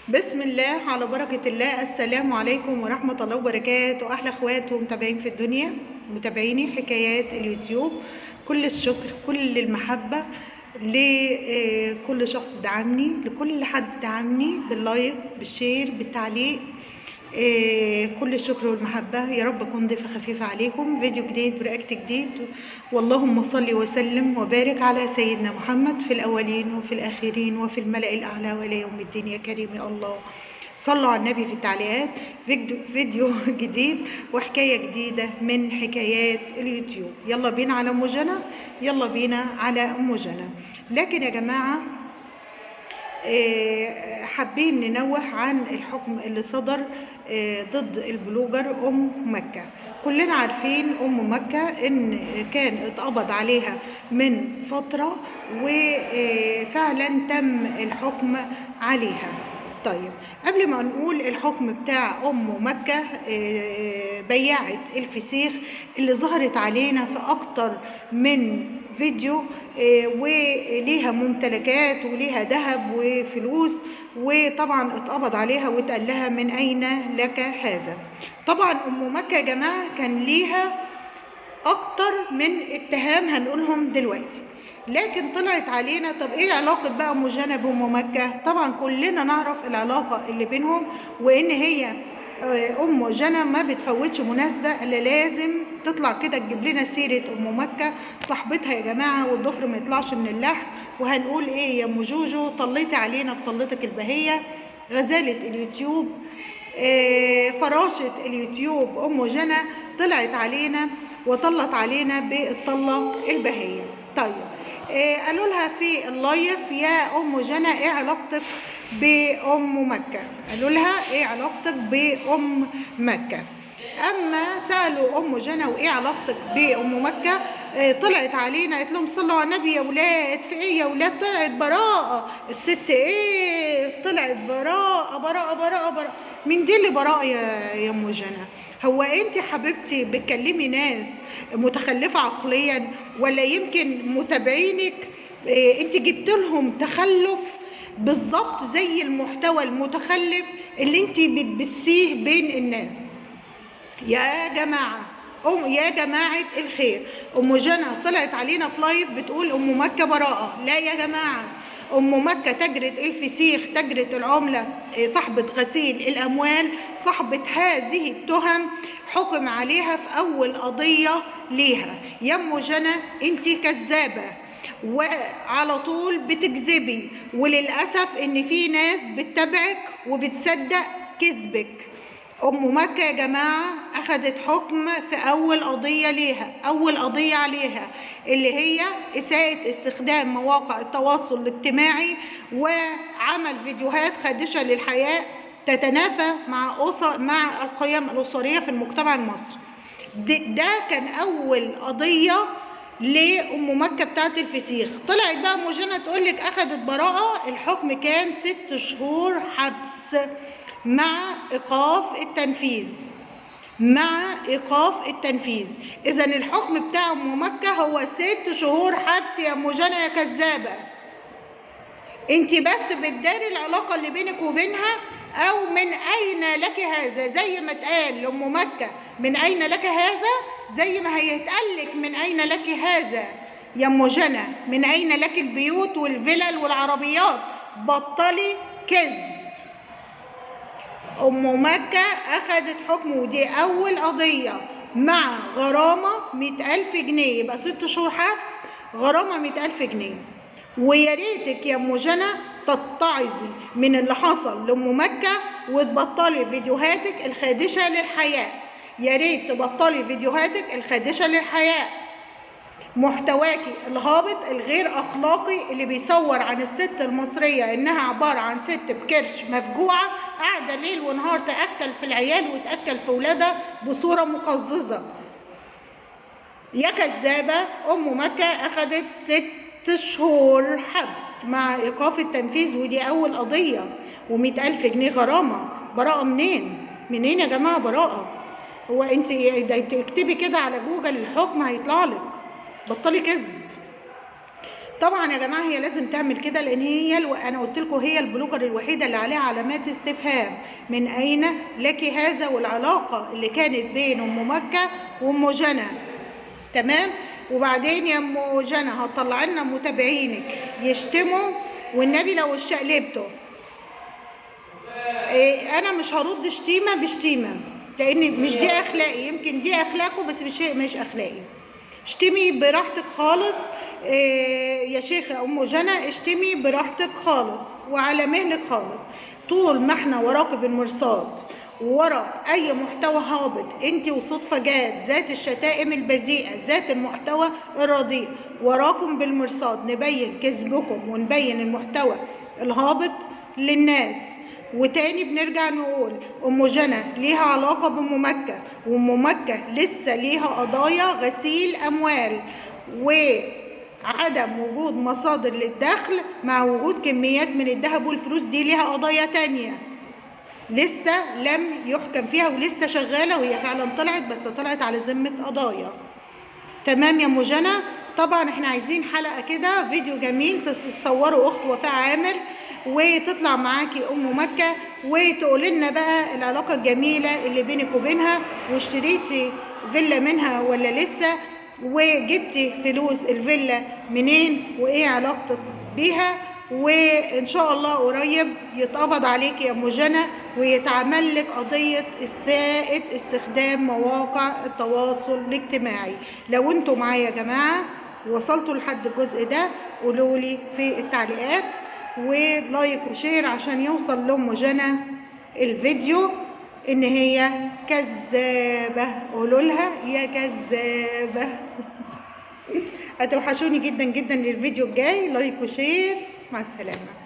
بسم الله على بركة الله. السلام عليكم ورحمة الله وبركاته. أحلى أخوات ومتابعين في الدنيا، متابعيني حكايات اليوتيوب، كل الشكر كل المحبة لكل شخص دعمني، لكل حد دعمني باللايك بالشير بالتعليق. كل الشكر والمحبة. يا رب أكون ضيفة خفيفة عليكم. فيديو جديد ورياكت جديد، واللهم صل وسلم وبارك على سيدنا محمد في الأولين وفي الآخرين وفي الملأ الأعلى وإلى يوم الدين. يا كريم يا الله، صلوا على النبي في التعليقات. فيديو جديد وحكاية جديدة من حكايات اليوتيوب. يلا بينا على أم جنى، يلا بينا على أم جنى. لكن يا جماعة حابين ننوه عن الحكم اللي صدر ضد البلوجر أم مكة. كلنا عارفين أم مكة إن كان اتقبض عليها من فترة، وفعلا تم الحكم عليها. طيب، قبل ما نقول الحكم بتاع أم مكة، بياعة الفسيخ اللي ظهرت علينا في أكتر من فيديو، وليها ممتلكات وليها ذهب وفلوس، وطبعا اتقبض عليها واتقال لها من أين لك هذا. طبعا أم مكة يا جماعة كان ليها أكتر من اتهام هنقولهم دلوقتي، لكن طلعت علينا. طب ايه علاقة بقى أم جنى بأم مكة؟ طبعا كلنا نعرف العلاقة اللي بينهم، وإن هي أم جنى ما بتفوتش مناسبة إلا لازم تطلع كده تجيب لنا سيرة أم مكة صاحبتها يا جماعة، والضفر ما يطلعش من اللحم. وهنقول ايه يا أم جوجو؟ طليتي علينا بطلتك البهية، غزالة اليوتيوب، فراشة اليوتيوب أم جنى طلعت علينا وطلت علينا بالطلة البهية. طيب، قالوا لها في اللايف يا أم جنى ايه علاقتك بأم مكة؟ قالوا لها ايه علاقتك بأم مكة؟ اما سالوا ام جنى وايه علاقتك بام مكه، طلعت علينا قالت لهم صلوا على النبي يا ولاد. في ايه يا ولاد؟ طلعت براءه الست، ايه طلعت براءه براءه براءه براءه. من دي اللي براءه يا ام جنى؟ هو انت حبيبتي بتكلمي ناس متخلفه عقليا، ولا يمكن متابعينك انت جبت لهم تخلف بالظبط زي المحتوى المتخلف اللي انت بتبثيه بين الناس؟ يا جماعة يا جماعة الخير، أم جنى طلعت علينا في لايف بتقول أم مكة براءة. لا يا جماعة، أم مكة تاجرة الفسيخ، تاجرة العملة، صاحبة غسيل الأموال، صاحبة هذه التهم، حكم عليها في أول قضية ليها. يا أم جنى أنت كذابة وعلى طول بتكذبي، وللأسف إن في ناس بتتابعك وبتصدق كذبك. أم مكة يا جماعة أخذت حكم في أول قضية ليها، أول قضية عليها اللي هي إساءة استخدام مواقع التواصل الاجتماعي وعمل فيديوهات خادشة للحياة تتنافى مع القيم الأسرية في المجتمع المصري. ده كان أول قضية لأم مكة بتاعت الفسيخ. طلعت بقى أم جنى تقول لك أخذت براءة. الحكم كان 6 شهور حبس مع إيقاف التنفيذ، مع إيقاف التنفيذ. إذا الحكم بتاع أم مكة هو 6 شهور حبس. يا أم جنى يا كذابة، أنت بس بتداري العلاقة اللي بينك وبينها، أو من أين لك هذا؟ زي ما اتقال لأم مكة من أين لك هذا، زي ما هيتقالك من أين لك هذا يا أم جنى. من أين لك البيوت والفلل والعربيات؟ بطلي كذب. أم مكة أخذت حكم، ودي أول قضية، مع غرامة 100,000 جنيه. يبقى 6 شهور حبس، غرامة 100,000 جنيه. ويا ريتك يا أم جنى تتعظي من اللي حصل لأم مكة وتبطلي فيديوهاتك الخادشة للحياة. يا ريت تبطلي فيديوهاتك الخادشة للحياة، محتواكي الهابط الغير اخلاقي اللي بيصور عن الست المصريه انها عباره عن ست بكرش مفجوعه قاعده ليل ونهار تاكل في العيال وتاكل في ولادها بصوره مقززه. يا كذابه، ام مكه اخذت 6 شهور حبس مع ايقاف التنفيذ، ودي اول قضيه، و100,000 جنيه غرامه. براءه منين؟ منين يا جماعه براءه؟ هو انت اكتبي كده على جوجل الحكم هيطلع لك. بطلي كذب. طبعا يا جماعه هي لازم تعمل كده، لان هي انا قلت لكم هي البلوجر الوحيده اللي عليها علامات استفهام، من اين لك هذا، والعلاقه اللي كانت بين ام مكه وام جنى. تمام. وبعدين يا ام جنى هتطلع لنا متابعينك يشتموا، والنبي لو اشقلبته انا مش هرد شتيمه بشتيمه، لان مش دي اخلاقي. يمكن دي اخلاقه بس مش اخلاقي. اشتمي براحتك خالص يا شيخه ام جنى، اشتمي براحتك خالص وعلى مهلك خالص. طول ما احنا وراكي بالمرصاد ورا اي محتوى هابط انت وصدفه جات ذات الشتائم البذيئه ذات المحتوى الرديء، وراكم بالمرصاد نبين كذبكم ونبين المحتوى الهابط للناس. وتاني بنرجع نقول ام جنى ليها علاقه بام مكه، وام مكه لسه ليها قضايا غسيل اموال وعدم وجود مصادر للدخل مع وجود كميات من الذهب والفلوس، دي ليها قضايا تانية لسه لم يحكم فيها ولسه شغاله، وهي فعلا طلعت بس طلعت على ذمه قضايا. تمام يا ام جنى. طبعا احنا عايزين حلقه كده فيديو جميل تصوروا اخت وفاء عامر وتطلع معاكي ام مكه وتقول لنا بقى العلاقه الجميله اللي بينك وبينها، واشتريتي فيلا منها ولا لسه، وجبتي فلوس الفيلا منين، وايه علاقتك بيها. وان شاء الله قريب يتقبض عليك يا ام جنى ويتعمل لك قضيه اساءه استخدام مواقع التواصل الاجتماعي. لو انتوا معايا يا جماعه وصلتوا لحد الجزء ده قولوا لي في التعليقات، ولايك وشير عشان يوصل لام جنى الفيديو ان هي كذابه. قولوا لها يا كذابه. هتوحشوني جدا جدا. للفيديو الجاي لايك وشير. مع السلامه.